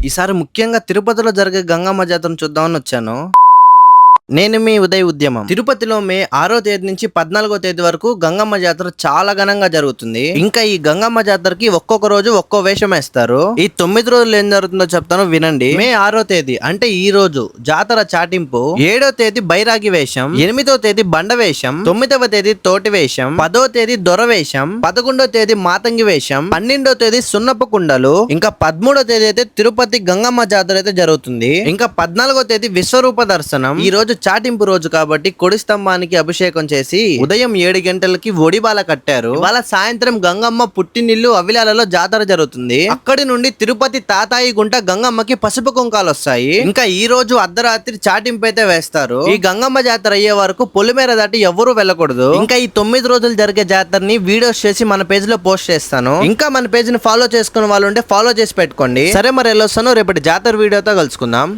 ఈసారి ముఖ్యంగా తిరుపతిలో జరిగే గంగమ్మ జాతరను చూద్దామని వచ్చాను. నేను మీ ఉదయ్ ఉద్యమం. తిరుపతిలో మే 6వ తేదీ నుంచి 14వ తేదీ వరకు గంగమ్మ జాతర చాలా ఘనంగా జరుగుతుంది. ఇంకా ఈ గంగమ్మ జాతరకి ఒక్కొక్క రోజు ఒక్కో వేషం వేస్తారు. ఈ 9 రోజులు ఏం జరుగుతుందో చెప్తాను వినండి. మే 6వ తేదీ అంటే ఈ రోజు జాతర చాటింపు, 7వ తేదీ బైరాగి వేషం, 8వ తేదీ బండ వేషం, 9వ తేదీ తోటి వేషం, 10వ తేదీ దొర వేషం, 11వ తేదీ మాతంగి వేషం, 12వ తేదీ సున్నపు కుండలు, ఇంకా 13వ తేదీ అయితే తిరుపతి గంగమ్మ జాతర అయితే జరుగుతుంది. ఇంకా 14వ తేదీ విశ్వరూప దర్శనం. ఈ రోజు చాటింపు రోజు కాబట్టి కొడి స్తంభానికి అభిషేకం చేసి ఉదయం 7 గంటలకి ఒడిబాల కట్టారు. ఇవాళ సాయంత్రం గంగమ్మ పుట్టినిల్లు అవిలాలలో జాతర జరుగుతుంది. అక్కడి నుండి తిరుపతి తాతాయి గుంట గంగమ్మకి పసుపు కుంకాలు వస్తాయి. ఇంకా ఈ రోజు అర్ధరాత్రి చాటింపు అయితే వేస్తారు. ఈ గంగమ్మ జాతర అయ్యే వరకు పొలిమేర దాటి ఎవరూ వెళ్ళకూడదు. ఇంకా ఈ 9 రోజులు జరిగే జాతరని వీడియోస్ చేసి మన పేజ్ లో పోస్ట్ చేస్తాను. ఇంకా మన పేజ్ ని ఫాలో చేసుకున్న వాళ్ళు ఉంటే ఫాలో చేసి పెట్టుకోండి. సరే మరి వెళ్ళొస్తాను. రేపటి జాతర వీడియోతో కలుసుకుందాం.